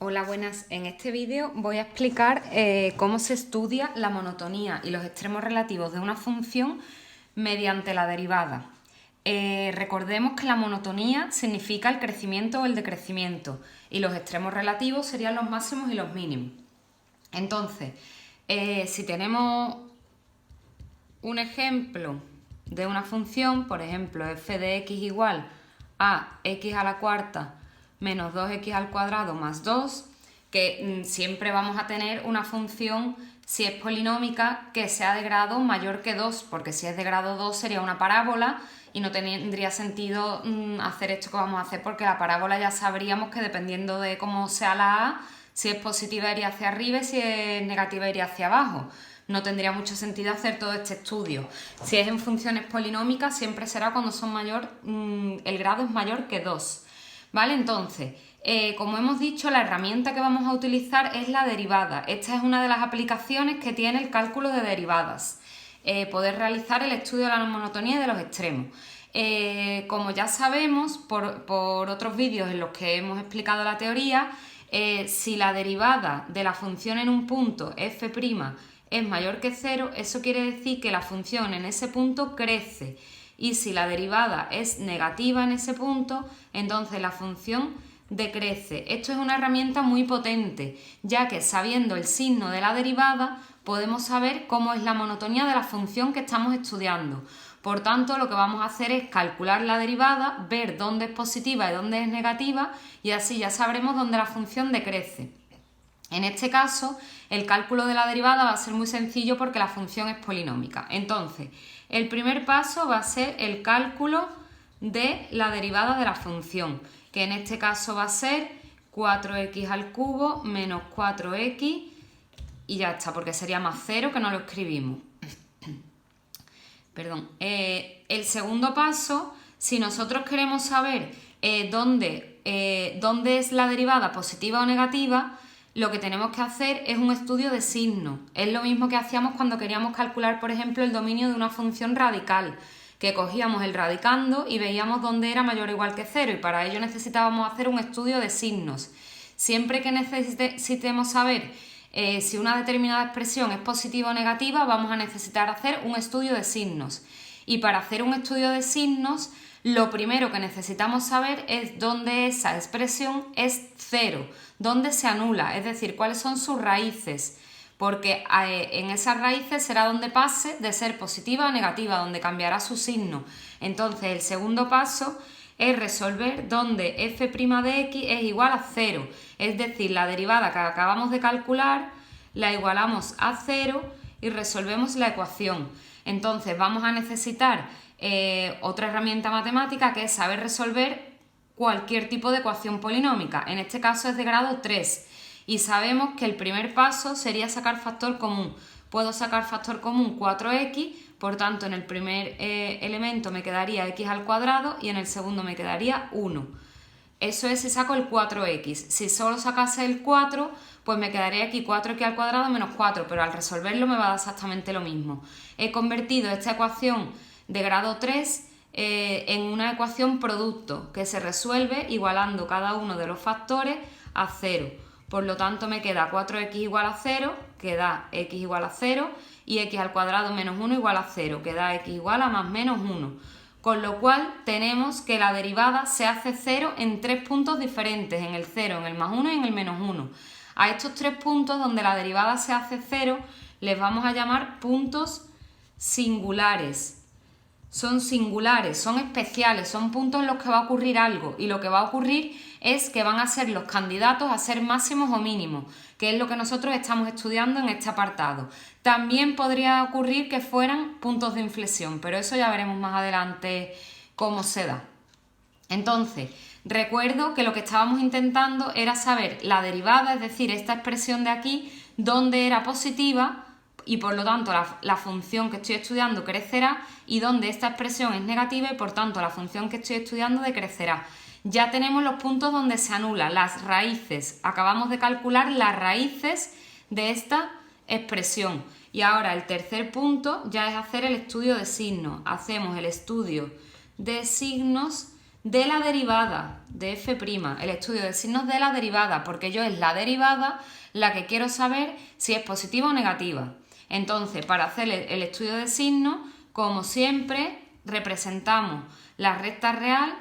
Hola, buenas. En este vídeo voy a explicar cómo se estudia la monotonía y los extremos relativos de una función mediante la derivada. Recordemos que la monotonía significa el crecimiento o el decrecimiento y los extremos relativos serían los máximos y los mínimos. Entonces, si tenemos un ejemplo de una función, por ejemplo, f de x igual a x a la cuarta menos 2x al cuadrado más 2, que siempre vamos a tener una función, si es polinómica, que sea de grado mayor que 2, porque si es de grado 2 sería una parábola y no tendría sentido hacer esto que vamos a hacer, porque la parábola ya sabríamos que dependiendo de cómo sea la a, si es positiva iría hacia arriba y si es negativa iría hacia abajo. No tendría mucho sentido hacer todo este estudio. Si es en funciones polinómicas, siempre será cuando son el grado es mayor que 2. ¿Vale? Entonces, como hemos dicho, la herramienta que vamos a utilizar es la derivada. Esta es una de las aplicaciones que tiene el cálculo de derivadas. Poder realizar el estudio de la monotonía y de los extremos. Como ya sabemos por otros vídeos en los que hemos explicado la teoría, si la derivada de la función en un punto f' es mayor que 0, eso quiere decir que la función en ese punto crece. Y si la derivada es negativa en ese punto, entonces la función decrece. Esto es una herramienta muy potente, ya que sabiendo el signo de la derivada podemos saber cómo es la monotonía de la función que estamos estudiando. Por tanto, lo que vamos a hacer es calcular la derivada, ver dónde es positiva y dónde es negativa, y así ya sabremos dónde la función decrece. En este caso, el cálculo de la derivada va a ser muy sencillo porque la función es polinómica. Entonces, el primer paso va a ser el cálculo de la derivada de la función, que en este caso va a ser 4x al cubo menos 4x y ya está, porque sería más 0 que no lo escribimos. Perdón. El segundo paso, si nosotros queremos saber dónde es la derivada positiva o negativa, lo que tenemos que hacer es un estudio de signos. Es lo mismo que hacíamos cuando queríamos calcular, por ejemplo, el dominio de una función radical, que cogíamos el radicando y veíamos dónde era mayor o igual que 0, y para ello necesitábamos hacer un estudio de signos. Siempre que necesitemos saber si una determinada expresión es positiva o negativa, vamos a necesitar hacer un estudio de signos. Y para hacer un estudio de signos, lo primero que necesitamos saber es dónde esa expresión es 0, dónde se anula, es decir, cuáles son sus raíces, porque en esas raíces será donde pase de ser positiva a negativa, donde cambiará su signo. Entonces, el segundo paso es resolver dónde f' de x es igual a 0, es decir, la derivada que acabamos de calcular la igualamos a 0 y resolvemos la ecuación. Entonces vamos a necesitar otra herramienta matemática, que es saber resolver cualquier tipo de ecuación polinómica. En este caso es de grado 3 y sabemos que el primer paso sería sacar factor común. Puedo sacar factor común 4x, por tanto en el primer elemento me quedaría x al cuadrado y en el segundo me quedaría 1. Eso es si saco el 4x. Si solo sacase el 4, pues me quedaría aquí 4x al cuadrado menos 4, pero al resolverlo me va a dar exactamente lo mismo. He convertido esta ecuación de grado 3 en una ecuación producto que se resuelve igualando cada uno de los factores a 0. Por lo tanto me queda 4x igual a 0, que da x igual a 0, y x al cuadrado menos 1 igual a 0, que da x igual a más menos 1. Con lo cual tenemos que la derivada se hace 0 en 3 puntos diferentes, en el 0, en el más 1 y en el menos 1. A estos 3 puntos donde la derivada se hace 0 les vamos a llamar puntos singulares. Son singulares, son especiales, son puntos en los que va a ocurrir algo, y lo que va a ocurrir es que van a ser los candidatos a ser máximos o mínimos, que es lo que nosotros estamos estudiando en este apartado. También podría ocurrir que fueran puntos de inflexión, pero eso ya veremos más adelante cómo se da. Entonces, recuerdo que lo que estábamos intentando era saber la derivada, es decir, esta expresión de aquí, dónde era positiva, y por lo tanto la función que estoy estudiando crecerá, y donde esta expresión es negativa y por tanto la función que estoy estudiando decrecerá. Ya tenemos los puntos donde se anulan las raíces. Acabamos de calcular las raíces de esta expresión. Y ahora el tercer punto ya es hacer el estudio de signos. Hacemos el estudio de signos de la derivada de f', el estudio de signos de la derivada, porque yo es la derivada la que quiero saber si es positiva o negativa. Entonces, para hacer el estudio de signos, como siempre, representamos la recta real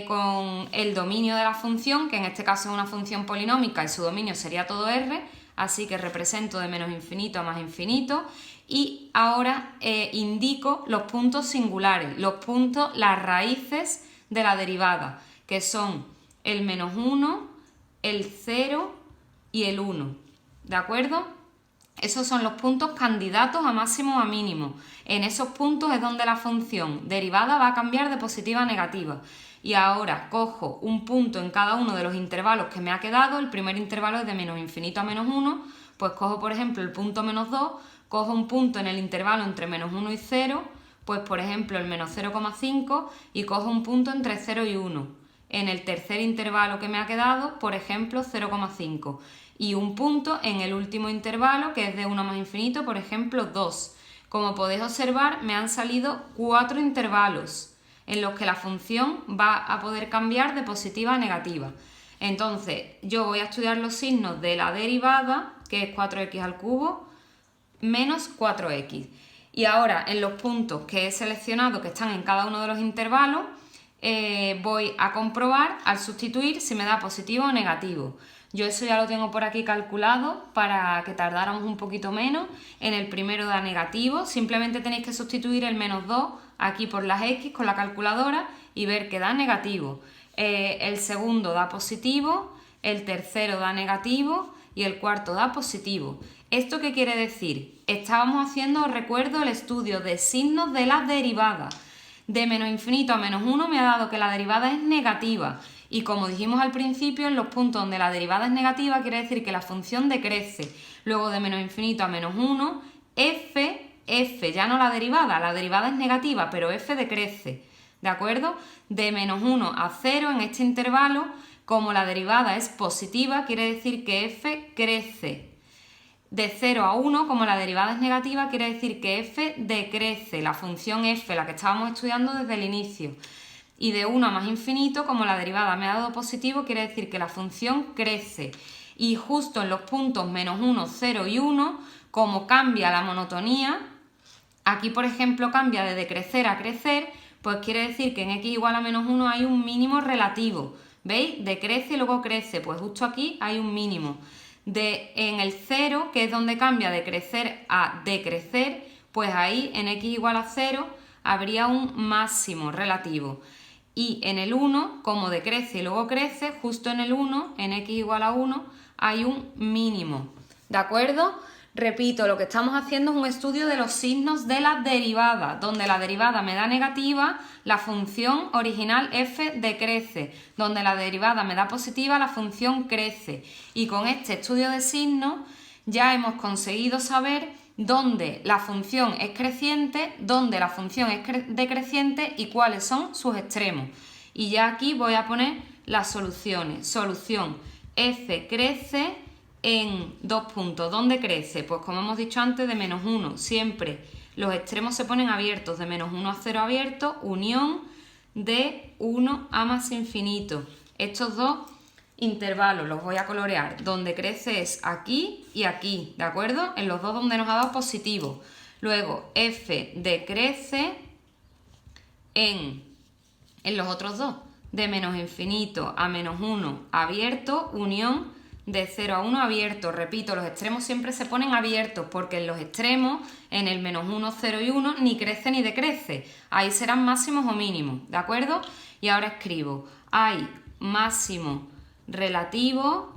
con el dominio de la función, que en este caso es una función polinómica y su dominio sería todo R, así que represento de menos infinito a más infinito. Y ahora indico los puntos singulares, las raíces de la derivada, que son el menos 1, el 0 y el 1, ¿de acuerdo? Esos son los puntos candidatos a máximo o a mínimo. En esos puntos es donde la función derivada va a cambiar de positiva a negativa. Y ahora cojo un punto en cada uno de los intervalos que me ha quedado. El primer intervalo es de menos infinito a menos 1, pues cojo por ejemplo el punto menos 2, cojo un punto en el intervalo entre menos 1 y 0, pues por ejemplo el menos 0,5 y cojo un punto entre 0 y 1. En el tercer intervalo que me ha quedado, por ejemplo 0,5. Y un punto en el último intervalo que es de 1 más infinito, por ejemplo 2. Como podéis observar, me han salido 4 intervalos en los que la función va a poder cambiar de positiva a negativa. Entonces, yo voy a estudiar los signos de la derivada, que es 4x al cubo, menos 4x. Y ahora, en los puntos que he seleccionado, que están en cada uno de los intervalos, voy a comprobar al sustituir si me da positivo o negativo. Yo eso ya lo tengo por aquí calculado para que tardáramos un poquito menos. En el primero da negativo, simplemente tenéis que sustituir el menos 2 aquí por las x con la calculadora y ver que da negativo. El segundo da positivo, el tercero da negativo y el cuarto da positivo. ¿Esto qué quiere decir? Estábamos haciendo, os recuerdo, el estudio de signos de las derivadas. De menos infinito a menos 1 me ha dado que la derivada es negativa. Y como dijimos al principio, en los puntos donde la derivada es negativa quiere decir que la función decrece. Luego de menos infinito a menos 1, f, ya no la derivada es negativa, pero f decrece, ¿de acuerdo? De menos 1 a 0 en este intervalo, como la derivada es positiva, quiere decir que f crece. De 0 a 1, como la derivada es negativa, quiere decir que f decrece, la función f, la que estábamos estudiando desde el inicio. Y de 1 a más infinito, como la derivada me ha dado positivo, quiere decir que la función crece. Y justo en los puntos menos 1, 0 y 1, como cambia la monotonía, aquí por ejemplo cambia de decrecer a crecer, pues quiere decir que en x igual a menos 1 hay un mínimo relativo. ¿Veis? Decrece y luego crece, pues justo aquí hay un mínimo. En el 0, que es donde cambia de crecer a decrecer, pues ahí en x igual a 0 habría un máximo relativo. Y en el 1, como decrece y luego crece, justo en el 1, en x igual a 1, hay un mínimo. ¿De acuerdo? Repito, lo que estamos haciendo es un estudio de los signos de la derivada, donde la derivada me da negativa, la función original f decrece, donde la derivada me da positiva, la función crece. Y con este estudio de signos ya hemos conseguido saber dónde la función es creciente, dónde la función es decreciente y cuáles son sus extremos. Y ya aquí voy a poner las soluciones. Solución, f crece en 2 puntos. ¿Dónde crece? Pues como hemos dicho antes, de menos 1. Siempre los extremos se ponen abiertos, de menos 1 a 0 abierto, unión de 1 a más infinito. Estos dos intervalos los voy a colorear. Donde crece es aquí y aquí, ¿de acuerdo? En los dos donde nos ha dado positivo. Luego f decrece en los otros dos. De menos infinito a menos 1 abierto, unión de 0 a 1 abierto. Repito, los extremos siempre se ponen abiertos porque en los extremos, en el menos 1, 0 y 1, ni crece ni decrece. Ahí serán máximos o mínimos, ¿de acuerdo? Y ahora escribo, hay máximo relativo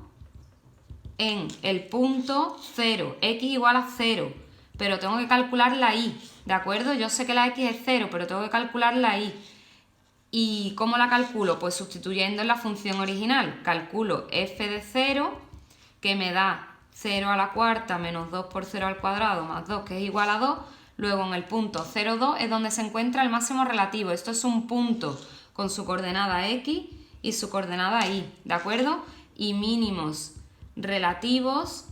en el punto 0, x igual a 0, pero tengo que calcular la y, ¿de acuerdo? Yo sé que la x es 0, pero tengo que calcular la y. ¿Y cómo la calculo? Pues sustituyendo en la función original. Calculo f de 0, que me da 0 a la cuarta menos 2 por 0 al cuadrado más 2, que es igual a 2. Luego en el punto 0, 2 es donde se encuentra el máximo relativo. Esto es un punto con su coordenada x y su coordenada y, ¿de acuerdo? Y mínimos relativos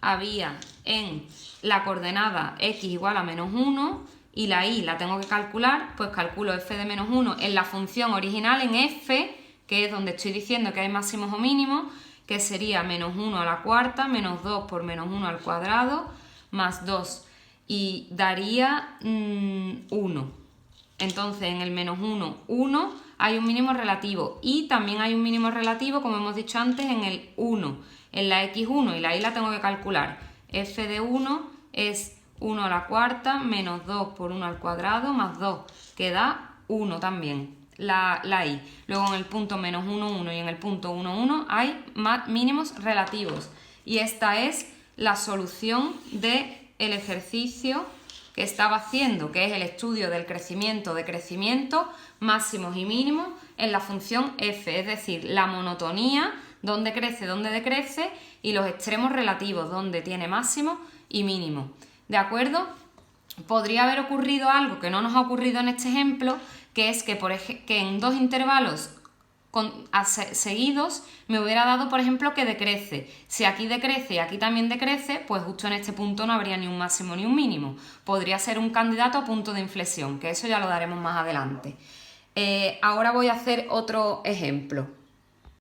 había en la coordenada x igual a menos 1 y la y la tengo que calcular, pues calculo f de menos 1 en la función original, en f, que es donde estoy diciendo que hay máximos o mínimos, que sería menos 1 a la cuarta, menos 2 por menos 1 al cuadrado, más 2, y daría 1. Entonces en el menos 1, 1, hay un mínimo relativo, y también hay un mínimo relativo, como hemos dicho antes, en el 1. En la x1 y la y la tengo que calcular. F de 1 es 1 a la cuarta menos 2 por 1 al cuadrado más 2, que da 1 también, la y. Luego en el punto menos 1, 1 y en el punto 1, 1 hay mínimos relativos. Y esta es la solución del ejercicio que estaba haciendo, que es el estudio del crecimiento de crecimiento, máximos y mínimos en la función f, es decir, la monotonía, donde crece, donde decrece, y los extremos relativos, donde tiene máximo y mínimo. ¿De acuerdo? Podría haber ocurrido algo que no nos ha ocurrido en este ejemplo, que es que, que en dos intervalos seguidos me hubiera dado, por ejemplo, que decrece. Si aquí decrece y aquí también decrece, pues justo en este punto no habría ni un máximo ni un mínimo. Podría ser un candidato a punto de inflexión, que eso ya lo daremos más adelante. Ahora voy a hacer otro ejemplo.